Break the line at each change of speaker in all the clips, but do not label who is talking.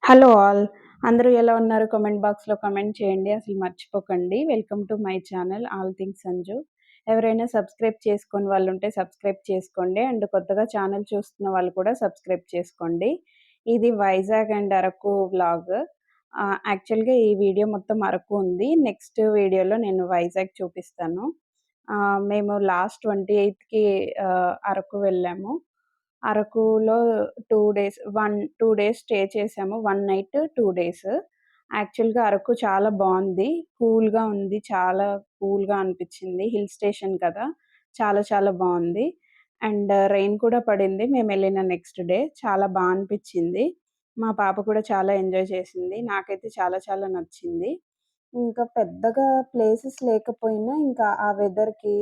Hello all. అందరూ ఎలా ఉన్నారు? కామెంట్ బాక్స్‌లో కామెంట్ చేయండి. అసలు మర్చిపోకండి. Welcome to my channel all things Sanju. ఎవరైనా సబ్స్క్రైబ్ చేసుకోని వాళ్ళుంటే సబ్స్క్రైబ్ చేసుకోండి. అండ్ కొత్తగా ఛానల్ చూస్తున్న వాళ్ళు కూడా సబ్స్క్రైబ్ చేసుకోండి. ఇది వైజాగ్ అండ్ అరకు వ్లాగ్. యాక్చువల్‌గా ఈ వీడియో మొత్తం అరకు ఉంది. నెక్స్ట్ వీడియోలో నేను వైజాగ్ చూపిస్తాను. మేము లాస్ట్ 28కి అరకు వెళ్ళాము. అరకులో 2 డేస్ స్టే చేసాము. 1 నైట్, 2 డేస్. యాక్చువల్‌గా అరకు చాలా బావుంది. కూల్‌గా ఉంది. చాలా కూల్‌గా అనిపిచ్చింది. హిల్ స్టేషన్ కదా! చాలా చాలా బావుంది. అండ్ రెయిన్ కూడా పడింది మేమెళ్ళిన నెక్స్ట్ డే. చాలా అనిపిచ్చింది. మా పాప కూడా చాలా ఎంజాయ్ చేసింది. నాకైతే చాలా చాలా నచ్చింది. ఇంకా పెద్దగా ప్లేసెస్ లేకపోయినా ఇంకా ఆ వెదర్‌కి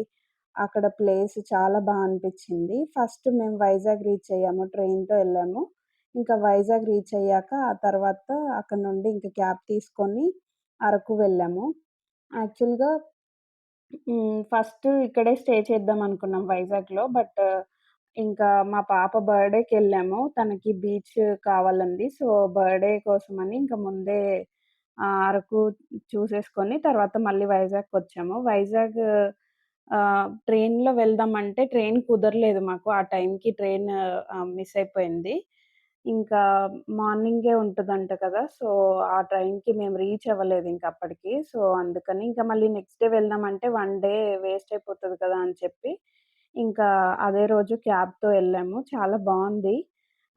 అక్కడ ప్లేస్ చాలా అనిపిచ్చింది. ఫస్ట్ మేము వైజాగ్ రీచ్ అయ్యాము. ట్రైన్‌తో ఎళ్ళాము. ఇంకా వైజాగ్ రీచ్ అయ్యాక ఆ తర్వాత అక్కడి నుండి ఇంక క్యాబ్ తీసుకొని అరకు వెళ్ళాము. యాక్చువల్‌గా ఫస్ట్ ఇక్కడే స్టే చేద్దాం అనుకున్నాం వైజాగ్‌లో. బట్ ఇంకా మా పాప బర్త్‌డేకెళ్ళాము. తనకి బీచ్ కావాలంది. సో, బర్త్‌డే కోసమని ఇంక ముందే అరకు చూసేసుకొని తర్వాత మళ్ళీ వైజాగ్‌కొచ్చాము. వైజాగ్ ట్రైన్‌లో వెళ్దామంటే ట్రైన్ కుదరలేదు మాకు. ఆ టైంకి ట్రైన్ మిస్ అయిపోయింది. ఇంకా మార్నింగే ఉంటదంట కదా! సో, ఆ టైంకి మేము రీచ్ అవ్వలేదింక అప్పటికి. సో, అందుకని ఇంకా మళ్ళీ నెక్స్ట్ డే వెళ్దామంటే 1 డే వేస్ట్ అయిపోతది కదా! అని చెప్పి, ఇంకా అదే రోజు క్యాబ్‌తో ఎళ్ళాము. చాలా బావుంది.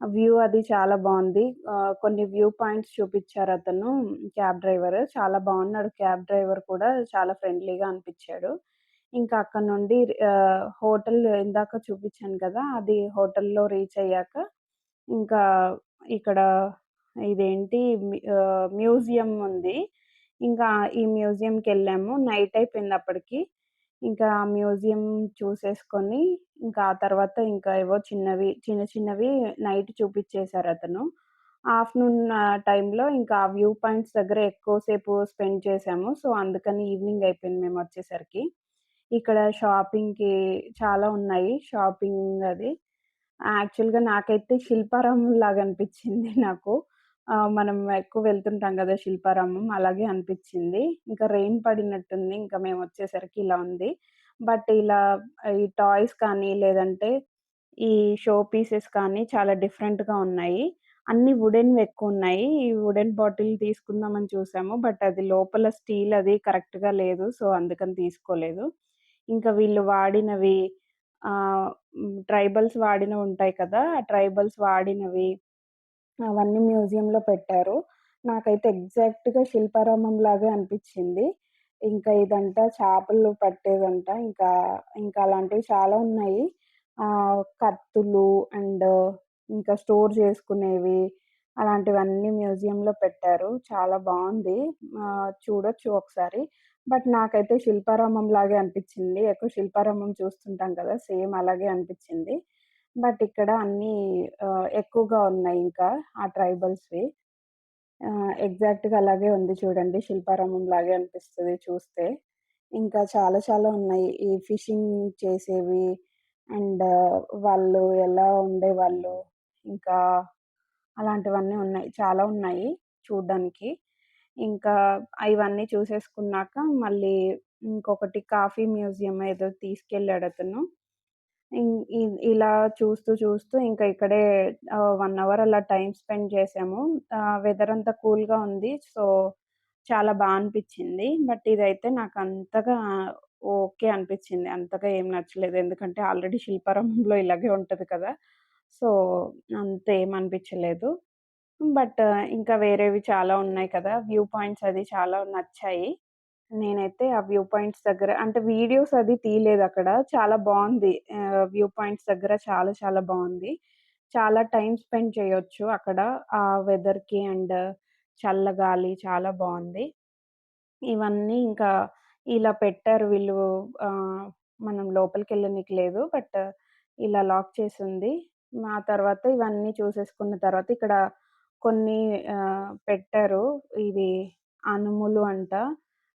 వ్యూ అది చాలా బావుంది. కొన్ని వ్యూ పాయింట్స్ చూపిచ్చారతను క్యాబ్ డ్రైవరు. చాలా బావున్నాడు క్యాబ్ డ్రైవర్ కూడా చాలా ఫ్రెండ్లీగా అనిపిచ్చాడు. ఇంకా అక్కడి నుండి హోటల్ ఇందాక చూపిచ్చాను కదా! అది హోటల్‌లో రీచ్ అయ్యాక ఇంకా ఇక్కడ ఇదేంటి మ్యూజియం ఉంది. ఇంకా ఈ మ్యూజియంకెళ్ళాము. నైట్ అయిపోయింది అప్పటికి. ఇంకా ఆ మ్యూజియం చూసేసుకొని, ఇంకా ఆ తర్వాత ఇంకా ఏవో చిన్న చిన్నవి నైట్ చూపిచ్చేసారతను. ఆఫ్టర్‌నూన్ టైంలో ఇంకా ఆ వ్యూ పాయింట్స్ దగ్గర ఎక్కువ సేపు స్పెండ్ చేశాము. సో, అందుకని ఈవినింగ్ అయిపోయింది మేమొచ్చేసరికి. ఇక్కడ షాపింగ్‌కి చాలా ఉన్నాయి. షాపింగ్ అది. యాక్చువల్‌గా నాకైతే శిల్పారామం లాగా అనిపిచ్చింది నాకు. మనం ఎక్కువ వెళ్తుంటాం గదా! శిల్పారామం అలాగే అనిపిచ్చింది. ఇంకా రెయిన్ పడినట్టుంది. ఇంకా మేమొచ్చేసరికి ఇలా ఉంది. బట్ ఇలా ఈ టాయ్స్ కానీ, లేదంటే ఈ షో పీసెస్ కానీ చాలా డిఫరెంట్‌గా ఉన్నాయి. అన్నీ వుడెన్‌వి ఎక్కువున్నాయి. ఈ వుడెన్ బాటిల్ తీసుకుందామని చూసాము. బట్ అది లోపల స్టీల్ అది కరెక్ట్‌గా లేదు. సో, అందుకని తీసుకోలేదు. ఇంకా వీళ్ళు వాడినవి ట్రైబల్స్ వాడినవుంటాయి కదా! ఆ ట్రైబల్స్ వాడినవి అవన్నీ మ్యూజియంలో పెట్టారు. నాకైతే ఎగ్జాక్ట్‌గా శిల్పారామం లాగే అనిపిచ్చింది. ఇంకా ఇదంట చేపలు పట్టేదంట. ఇంకా అలాంటివి చాలా ఉన్నాయి. కత్తులు అండ్ ఇంకా స్టోర్ చేసుకునేవి అలాంటివన్నీ మ్యూజియంలో పెట్టారు. చాలా బావుంది. చూడొచ్చు ఒకసారి. బట్ నాకైతే శిల్పారామం లాగే అనిపిచ్చింది. ఎక్కువ శిల్పారామం చూస్తుంటాం కదా! సేమ్ అలాగే అనిపిచ్చింది. బట్ ఇక్కడ అన్నీ ఎక్కువగా ఉన్నాయి ఇంకా ఆ ట్రైబల్స్‌వి. ఎగ్జాక్ట్‌గా అలాగే ఉంది చూడండి. శిల్పారామం లాగే అనిపిస్తది చూస్తే. ఇంకా చాలా చాలా ఉన్నాయి. ఈ ఫిషింగ్ చేసేవి అండ్ వాళ్ళు ఎలా ఉండేవాళ్ళు, ఇంకా అలాంటివన్నీ ఉన్నాయి. చాలా ఉన్నాయి చూడ్డానికి. ఇంకా ఇవన్నీ చూసేసుకున్నాక మళ్ళీ ఇంకొకటి కాఫీ మ్యూజియం ఏదో తీసుకెళ్ళాడతను. ఇం ఇ ఇలా చూస్తూ ఇంకా ఇక్కడే 1 అవర్ అలా టైమ్ స్పెండ్ చేశాము. వెదర్ అంతా కూల్‌గా ఉంది. సో, చాలా అనిపిచ్చింది. బట్ ఇదైతే నాకంతగా ఓకే అనిపిచ్చింది. అంతగా ఏం నచ్చలేదు. ఎందుకంటే ఆల్రెడీ శిల్పారామంలో ఇలాగే ఉంటది కదా! సో, అంత ఏం అనిపిచ్చలేదు. బట్ ఇంకా వేరేవి చాలా ఉన్నాయి కదా! వ్యూ పాయింట్స్ అది చాలా నచ్చాయి. నేనైతే ఆ వ్యూ పాయింట్స్ దగ్గర అంటే వీడియోస్ అది తీయలేదక్కడ. చాలా బావుంది. వ్యూ పాయింట్స్ దగ్గర చాలా చాలా బావుంది. చాలా టైమ్ స్పెండ్ చేయొచ్చు అక్కడ. ఆ వెదర్‌కి అండ్ చల్లగాలి చాలా బావుంది. ఇవన్నీ ఇంకా ఇలా పెట్టారు వీళ్ళు. ఆహ్, మనం లోపలికెళ్ళనీకి లేదు. బట్ ఇలా లాక్ చేసుంది. ఆ తర్వాత ఇవన్నీ చూసేసుకున్న తర్వాత ఇక్కడ కొన్ని పెట్టారు. ఇవి అనుములు అంట,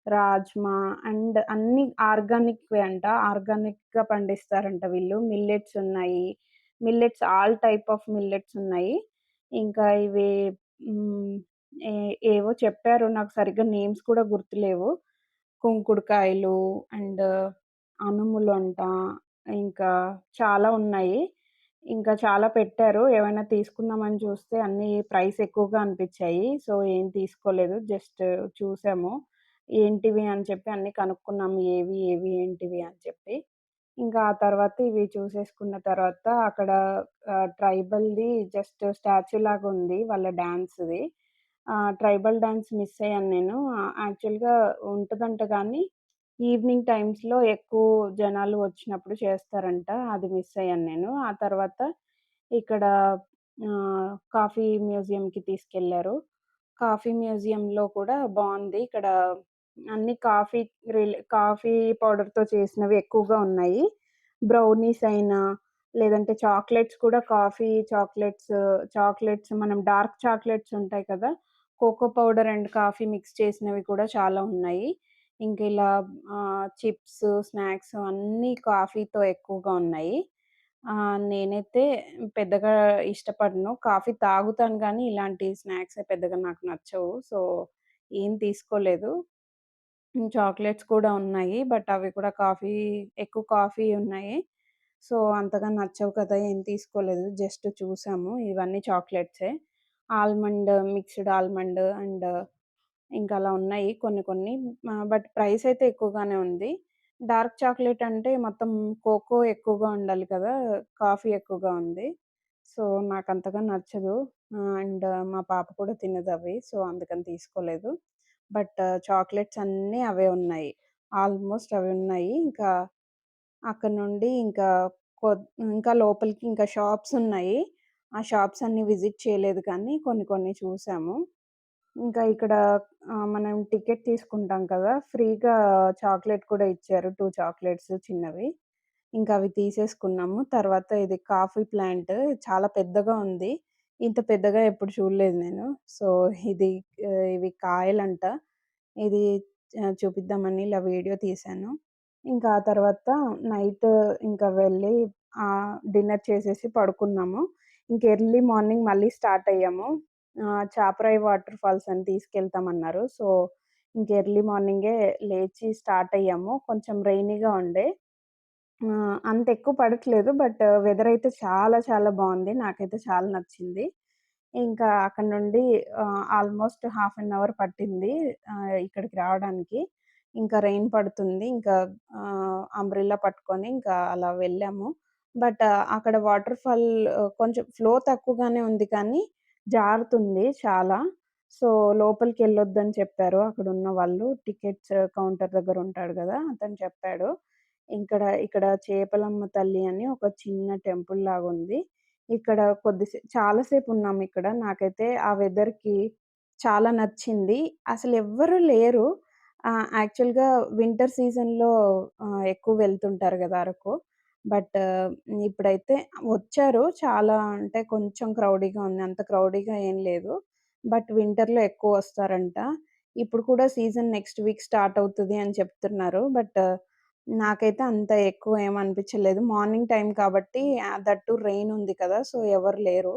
రాజ్మా అండ్ అన్నీ ఆర్గానిక్‌వే అంట. ఆర్గానిక్‌గా పండిస్తారంట వీళ్ళు. మిల్లెట్స్ ఉన్నాయి. Millets all type of millets ఉన్నాయి. ఇంకా ఇవి ఏ ఏవో చెప్పారు. నాకు సరిగ్గా నేమ్స్ కూడా గుర్తులేవు. కుంకుడుకాయలు అండ్ అనుములంట, ఇంకా చాలా ఉన్నాయి. ఇంకా చాలా పెట్టారు. ఏవైనా తీసుకుందామని చూస్తే అన్నీ ప్రైస్ ఎక్కువగా అనిపిచ్చాయి. సో, ఏం తీసుకోలేదు. జస్ట్ చూసాము. ఏంటివి అని చెప్పి అన్నీ కనుక్కున్నాము. ఏంటివి అని చెప్పి. ఇంకా ఆ తర్వాత ఇవి చూసేసుకున్న తర్వాత అక్కడ ట్రైబల్‌ది జస్ట్ స్టాచ్యూ లాగుంది వాళ్ళ డాన్స్‌ది. ట్రైబల్ డాన్స్ మిస్ అయ్యాను నేను. యాక్చువల్‌గా ఉంటదంట గానీ, ఈవినింగ్ టైమ్స్‌లో ఎక్కువ జనాలు వచ్చినప్పుడు చేస్తారంట. అది మిస్ అయ్యాను నేను. ఆ తర్వాత ఇక్కడ కాఫీ మ్యూజియంకి తీసుకెళ్లారు. కాఫీ మ్యూజియంలో కూడా బావుంది. ఇక్కడ అన్ని కాఫీ పౌడర్‌తో చేసినవి ఎక్కువగా ఉన్నాయి. బ్రౌనీస్ అయినా, లేదంటే చాక్లెట్స్ కూడా కాఫీ చాక్లెట్స్ మనం డార్క్ చాక్లెట్స్ ఉంటాయి కదా! Cocoa powder and coffee mix చేసినవి కూడా చాలా ఉన్నాయి. ఇంక ఇలా చిప్స్, స్నాక్స్ అన్నీ కాఫీతో ఎక్కువగా ఉన్నాయి. నేనైతే పెద్దగా ఇష్టపడను. కాఫీ తాగుతాను గానీ, ఇలాంటి స్నాక్స్ పెద్దగా నాకు నచ్చవు. సో, ఏం తీసుకోలేదు. చాక్లెట్స్ కూడా ఉన్నాయి. బట్ అవి కూడా ఎక్కువ కాఫీ ఉన్నాయి. సో, అంతగా నచ్చవు కదా! ఏం తీసుకోలేదు. జస్ట్ చూసాము. ఇవన్నీ చాక్లెట్సే. మిక్స్‌డ్ ఆల్మండ్ అండ్ ఇంకా అలా ఉన్నాయి కొన్ని కొన్ని. బట్ ప్రైస్ అయితే ఎక్కువగానే ఉంది. డార్క్ చాక్లేట్ అంటే మొత్తం కోకో ఎక్కువగా ఉండాలి కదా! కాఫీ ఎక్కువగా ఉంది. సో, నాకంతగా నచ్చదు. అండ్ మా పాప కూడా తినదవి. సో, అందుకని తీసుకోలేదు. బట్ చాక్లెట్స్ అన్నీ అవే ఉన్నాయి. ఆల్‌మోస్ట్ అవి ఉన్నాయి. అక్కడి నుండి ఇంకా లోపలికి ఇంకా షాప్స్ ఉన్నాయి. ఆ షాప్స్ అన్నీ విజిట్ చేయలేదు కానీ కొన్ని కొన్ని చూసాము. ఇంకా ఇక్కడ మనం టికెట్ తీసుకుంటాం కదా! ఫ్రీగా చాక్లేట్ కూడా ఇచ్చారు. 2 చాక్లేట్స్ చిన్నవి. ఇంకా అవి తీసేసుకున్నాము. తర్వాత ఇది కాఫీ ప్లాంట్ చాలా పెద్దగా ఉంది. ఇంత పెద్దగా ఎప్పుడు చూడలేదు నేను. సో, ఇది ఇవి కాయలంట. ఇది చూపిద్దామని ఇలా వీడియో తీశాను. ఇంకా ఆ తర్వాత నైట్ ఇంకా వెళ్ళి డిన్నర్ చేసేసి పడుకున్నాము. ఇంక ఎర్లీ మార్నింగ్ మళ్ళీ స్టార్ట్ అయ్యాము. చాపరాయి వాటర్ ఫాల్స్ అని తీసుకెళ్తామన్నారు. సో, ఇంక ఎర్లీ మార్నింగే లేచి స్టార్ట్ అయ్యాము. కొంచెం రెయినీగా ఉండే. అంత ఎక్కువ పడట్లేదు. బట్ వెదర్ అయితే చాలా చాలా బావుంది. నాకైతే చాలా నచ్చింది. ఇంకా అక్కడి నుండి ఆల్‌మోస్ట్ హాఫ్ అన్ అవర్ పట్టింది ఇక్కడికి రావడానికి. ఇంకా రెయిన్ పడుతుంది. అంబ్రెల్లా పట్టుకొని ఇంకా అలా వెళ్ళాము. బట్ అక్కడ వాటర్ ఫాల్ కొంచెం ఫ్లో తక్కువగానే ఉంది కానీ జారుతుంది చాలా. సో, లోపలికెళ్ళొద్దని చెప్పారు అక్కడున్న వాళ్ళు. టికెట్స్ కౌంటర్ దగ్గర ఉంటాడు గదా! అతను చెప్పాడు. ఇక్కడ చేపలమ్మ తల్లి అని ఒక చిన్న టెంపుల్ లాగుంది. ఇక్కడ చాలా సేపున్నామిక్కడ. నాకైతే ఆ వెదర్‌కి చాలా నచ్చింది. అసలెవ్వరు లేరు. యాక్చువల్‌గా వింటర్ సీజన్‌లో ఎక్కువ వెళ్తుంటారు గదా! అరకు. బట్ ఇప్పుడైతే వచ్చారు. చాలా అంటే కొంచెం క్రౌడీగా ఉంది. అంత క్రౌడీగా ఏం లేదు. బట్ వింటర్‌లో ఎక్కువొస్తారంట. ఇప్పుడు కూడా సీజన్ నెక్స్ట్ వీక్ స్టార్ట్ అవుతది అని చెప్తున్నారు. బట్ నాకైతే అంత ఎక్కువ ఏమనిపించలేదు. మార్నింగ్ టైమ్ కాబట్టి దట్ టూ రెయిన్ ఉంది కదా! సో, ఎవరు లేరు.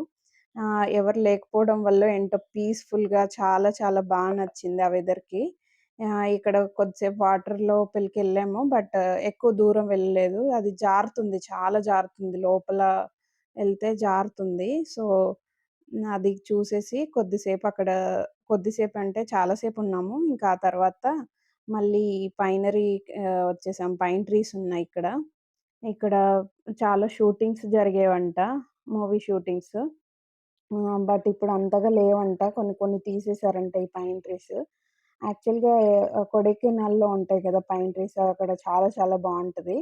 ఎవరు లేకపోవడం వల్ల ఏంటో పీస్‌ఫుల్‌గా చాలా చాలా నచ్చింది ఆ వెదర్‌కి. ఇక్కడ కొద్దిసేపు వాటర్ లోపలికెళ్ళాము. బట్ ఎక్కువ దూరం వెళ్ళలేదు. అది జారుతుంది. చాలా జారుతుంది. లోపల ఎళ్తే జారుతుంది. సో, అది చూసేసి కొద్దిసేపంటే చాలా సేపున్నాము. ఇంకా ఆ తర్వాత మళ్ళీ పైనరీ వచ్చేసాం. పైన్ ట్రీస్ ఉన్నాయిక్కడ. ఇక్కడ చాలా షూటింగ్స్ జరిగేవంట. Movie shootings. బట్ ఇప్పుడు అంతగా లేవంట. కొన్ని కొన్ని తీసేసారంట ఈ పైన్ ట్రీస్. యాక్చువల్‌గా కొడైకెనాల్‌లో ఉంటాయి కదా! పైన్ ట్రీస్ అక్కడ చాలా చాలా బావుంటది.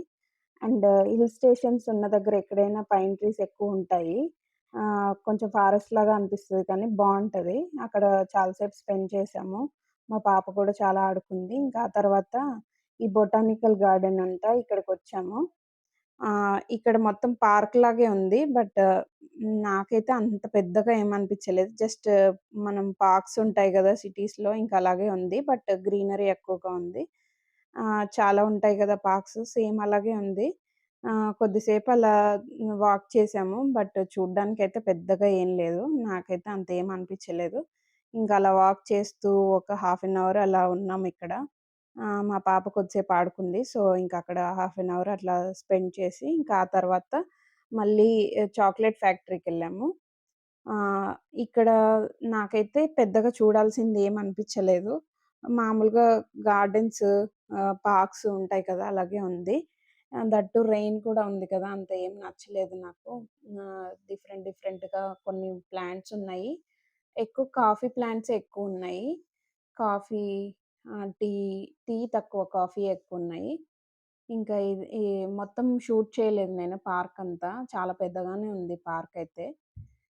అండ్ హిల్ స్టేషన్స్ ఉన్న దగ్గర ఎక్కడైనా పైన్ ట్రీస్ ఎక్కువుంటాయి. కొంచెం ఫారెస్ట్ లాగా అనిపిస్తది కానీ బావుంటది. అక్కడ చాలా సేపు స్పెండ్ చేశాము. మా పాప కూడా చాలా ఆడుకుంది. ఇంకా ఆ తర్వాత ఈ బొటానికల్ గార్డెన్ అంట ఇక్కడికొచ్చాము. ఇక్కడ మొత్తం పార్క్ లాగే ఉంది. బట్ నాకైతే అంత పెద్దగా ఏమనిపించలేదు. జస్ట్ మనం పార్క్స్ ఉంటాయి గదా! సిటీస్‌లో ఇంకా అలాగే ఉంది. బట్ గ్రీనరీ ఎక్కువగా ఉంది. చాలా ఉంటాయి గదా! పార్క్స్ సేమ్ అలాగే ఉంది. కొద్దిసేపు అలా వాక్ చేసాము. బట్ చూడ్డానికైతే పెద్దగా ఏం లేదు. నాకైతే అంత ఏం అనిపించలేదు. ఇంకా అలా వాక్ చేస్తూ ఒక హాఫ్ అన్ అవర్ అలా ఉన్నామిక్కడ. మా పాప కొద్దిసేపు ఆడుకుంది. సో, ఇంకక్కడ హాఫ్ అన్ అవర్ అట్లా స్పెండ్ చేసి, ఇంకా ఆ తర్వాత మళ్ళీ చాక్లేట్ ఫ్యాక్టరీకెళ్ళాము. ఇక్కడ నాకైతే పెద్దగా చూడాల్సిందేమనిపిచ్చలేదు. మామూలుగా గార్డెన్స్, పార్క్స్ ఉంటాయి కదా! అలాగే ఉంది. దట్ టూ రెయిన్ కూడా ఉంది కదా! అంత ఏం నచ్చలేదు నాకు. డిఫరెంట్ డిఫరెంట్‌గా కొన్ని ప్లాంట్స్ ఉన్నాయి. ఎక్కువ కాఫీ ప్లాంట్సే ఎక్కువున్నాయి. కాఫీ, టీ, టీ తక్కువ, కాఫీ ఎక్కువున్నాయి. ఇంకా ఇది ఈ మొత్తం షూట్ చేయలేదు నేను పార్కంతా. చాలా పెద్దగానే ఉంది పార్కయితే.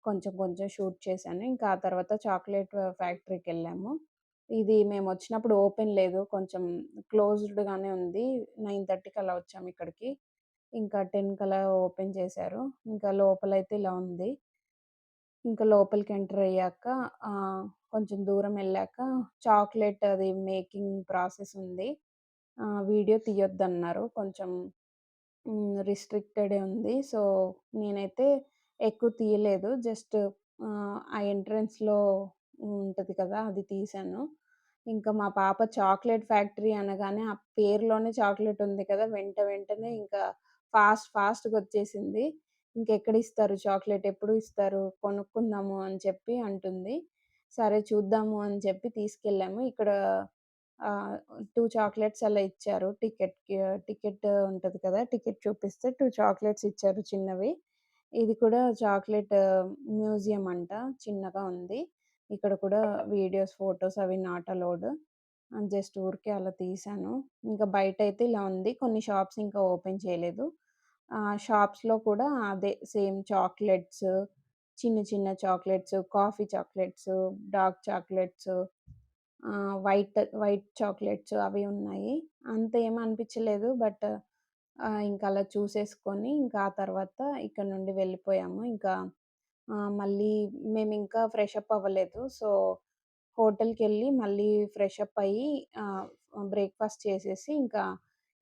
కొంచెం కొంచెం షూట్ చేశాను. ఇంకా ఆ తర్వాత చాక్లేట్ ఫ్యాక్టరీకెళ్ళాము. ఇది మేమొచ్చినప్పుడు ఓపెన్ లేదు. కొంచెం క్లోజ్డ్‌గానే ఉంది. 9:30కి అలా వచ్చామిక్కడికి. ఇంకా 10 కలా ఓపెన్ చేశారు. ఇంకా లోపలైతే ఇలా ఉంది. ఇంకా లోపలికి ఎంటర్ అయ్యాక కొంచెం దూరం ఎళ్ళాక చాక్లేట్ అది మేకింగ్ ప్రాసెస్ ఉంది. వీడియో తీయొద్దన్నారు. కొంచెం రిస్ట్రిక్టెడే ఉంది. సో, నేనైతే ఎక్కువ తీయలేదు. జస్ట్ ఆ ఎంట్రన్స్‌లో ఉంటది కదా! అది తీశాను. ఇంకా మా పాప చాక్లేట్ ఫ్యాక్టరీ అనగానే ఆ పేరులోనే చాక్లేట్ ఉంది కదా! వెంటనే ఇంకా ఫాస్ట్‌గొచ్చేసింది. ఇంకెక్కడిస్తారు చాక్లేట్, ఎప్పుడు ఇస్తారు? కొనుక్కుందాము అని చెప్పి అంటుంది. సరే చూద్దాము అని చెప్పి తీసుకెళ్ళాము. ఇక్కడ 2 చాక్లేట్స్ అలా ఇచ్చారు. టికెట్ ఉంటది కదా! టికెట్ చూపిస్తే 2 చాక్లేట్స్ ఇచ్చారు చిన్నవి. ఇది కూడా చాక్లేట్ మ్యూజియం అంట. చిన్నగా ఉంది. ఇక్కడ కూడా వీడియోస్, ఫోటోస్ అవి నాట్ అలౌడ్. జస్ట్ ఊరికే అలా తీశాను. ఇంకా బయటైతే ఇలా ఉంది. కొన్ని షాప్స్ ఇంకా ఓపెన్ చేయలేదు. షాప్స్‌లో కూడా అదే సేమ్ చాక్లెట్స్, చిన్న చిన్న chocolates, coffee chocolates, dark chocolates, white chocolates అవి ఉన్నాయి. అంత ఏమి అనిపించలేదు. బట్ ఇంకా అలా చూసేసుకొని ఇంకా ఆ తర్వాత ఇక్కడ నుండి వెళ్ళిపోయాము. ఇంకా మళ్ళీ మేమింకా ఫ్రెష్ అప్ అవ్వలేదు. సో, హోటల్‌కెళ్ళి మళ్ళీ ఫ్రెష్ అప్ అయ్యి బ్రేక్‌ఫాస్ట్ చేసేసి ఇంకా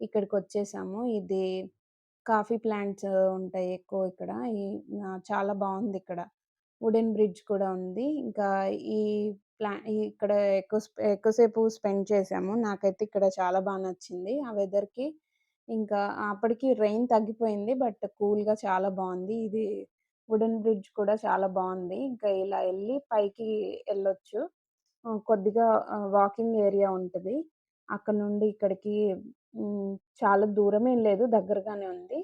ఇక్కడికొచ్చేసాము. ఇది కాఫీ ప్లాంట్స్ ఉంటాయి ఎక్కువ ఇక్కడ. చాలా బావుందిక్కడ. వుడెన్ బ్రిడ్జ్ కూడా ఉంది. ఇంకా ఈ ఇక్కడ ఎక్కువసేపు స్పెండ్ చేశాము. నాకైతే ఇక్కడ చాలా నచ్చింది. ఆ వెదర్‌కి. ఇంకా అప్పటికి రెయిన్ తగ్గిపోయింది. బట్ కూల్‌గా చాలా బావుంది. ఇది వుడెన్ బ్రిడ్జ్ కూడా చాలా బావుంది. ఇంకా ఇలా ఎళ్లి పైకి ఎళ్ళొచ్చు. కొద్దిగా వాకింగ్ ఏరియా ఉంటది. అక్కడ నుండి ఇక్కడికి హ్మ్. చాలా దూరమేం లేదు. దగ్గరగానే ఉంది.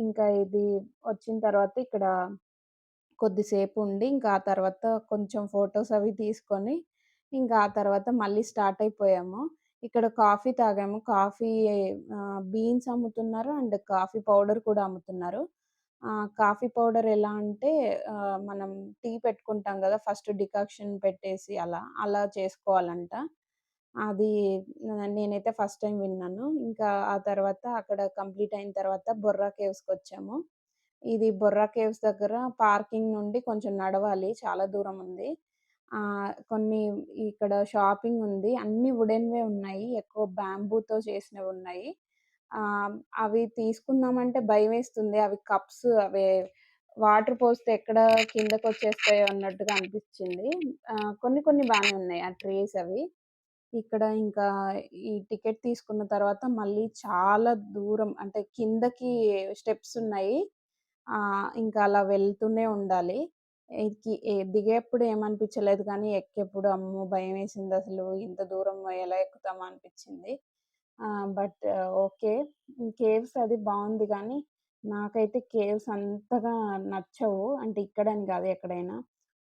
ఇంకా ఇది వచ్చిన తర్వాత ఇక్కడ కొద్దిసేపు ఉండి, ఇంకా ఆ తర్వాత కొంచెం ఫోటోస్ అవి తీసుకొని, ఇంకా ఆ తర్వాత మళ్ళీ స్టార్ట్ అయిపోయాము. ఇక్కడ కాఫీ తాగాము. కాఫీ బీన్స్ అమ్ముతున్నారు. అండ్ కాఫీ పౌడర్ కూడా అమ్ముతున్నారు. కాఫీ పౌడర్ ఎలా అంటే మనం టీ పెట్టుకుంటాం గదా! ఫస్ట్ డికాక్షన్ పెట్టేసి అలా చేసుకోవాలంట. అది నేనైతే ఫస్ట్ టైమ్ విన్నాను. ఇంకా ఆ తర్వాత అక్కడ కంప్లీట్ అయిన తర్వాత బొర్రా కేవ్స్‌కొచ్చాము. ఇది బొర్రా కేవ్స్ దగ్గర పార్కింగ్ నుండి కొంచెం నడవాలి. చాలా దూరం ఉంది. కొన్ని ఇక్కడ షాపింగ్ ఉంది. అన్నీ వుడెన్‌వే ఉన్నాయి. ఎక్కువ బ్యాంబూతో చేసినవున్నాయి. అవి తీసుకుందామంటే భయమేస్తుంది. అవి కప్స్ వాటర్ పోస్తే ఎక్కడ కిందకొచ్చేస్తాయో అన్నట్టుగా అనిపిచ్చింది. కొన్ని కొన్ని బానే ఉన్నాయి. ఆ ట్రేస్ అవి. ఇక్కడ ఇంకా ఈ టికెట్ తీసుకున్న తర్వాత మళ్ళీ చాలా దూరం అంటే కిందకి స్టెప్స్ ఉన్నాయి. ఇంకా అలా వెళ్తూనే ఉండాలి. దిగేప్పుడు ఏమనిపించలేదు కానీ ఎక్కేప్పుడు అమ్మో! భయమేసిందసలు. ఇంత దూరం ఎలా ఎక్కుతామా అనిపిచ్చింది. But okay. కేవ్స్ అది బావుంది గానీ, నాకైతే కేవ్స్ అంతగా నచ్చవు. అంటే ఇక్కడని గాదు ఎక్కడైనా.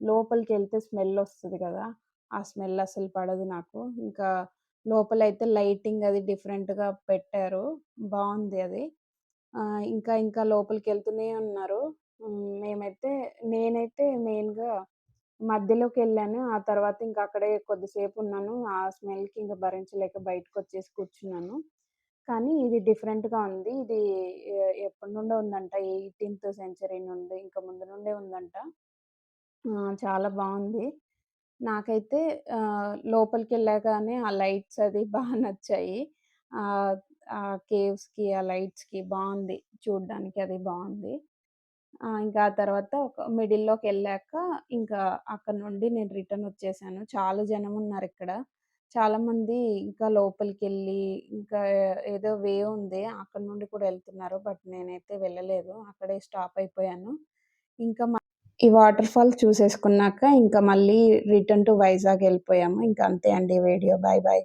లోపలికెళ్తే స్మెల్లొస్తది గదా! ఆ స్మెల్ అసలు పడదు నాకు. ఇంకా లోపలైతే లైటింగ్ అది డిఫరెంట్‌గా పెట్టారు. బావుంది అది. ఇంకా లోపలికెళ్తూనే ఉన్నారు. నేనైతే మెయిన్‌గా మధ్యలోకెళ్ళాను. ఆ తర్వాత ఇంక అక్కడే కొద్దిసేపున్నాను. ఆ స్మెల్‌కి ఇంక భరించలేక బయటకొచ్చేసి కూర్చున్నాను. కానీ ఇది డిఫరెంట్‌గా ఉంది. ఇది ఎప్పటినుండో ఉందంట. 18థ్ సెంచరీ నుండి ఇంకా ముందు నుండే ఉందంట. చాలా బావుంది. నాకైతే లోపలికెళ్ళగానే ఆ లైట్స్ అది నచ్చాయి. ఆహ్, ఆ కేవ్స్‌కి, ఆ లైట్స్‌కి బావుంది. చూడ్డానికి అది బావుంది. ఇంకా ఆ తర్వాత ఒక మిడిల్‌లోకెళ్ళాక ఇంకా అక్కడి నుండి నేను రిటర్న్ వచ్చేసాను. చాలా జనమున్నారిక్కడ. చాలామంది ఇంకా లోపలికెళ్ళి ఇంకా ఏదో వే ఉంది. అక్కడి నుండి కూడా ఎళ్తున్నారు. బట్ నేనైతే వెళ్ళలేదు. అక్కడే స్టాప్ అయిపోయాను. ఇంకా ఈ వాటర్ ఫాల్స్ చూసేసుకున్నాక ఇంకా మళ్ళీ రిటర్న్ టు వైజాగ్ ఎళ్ళిపోయాము. ఇంక అంతే అండి వీడియో. Bye bye.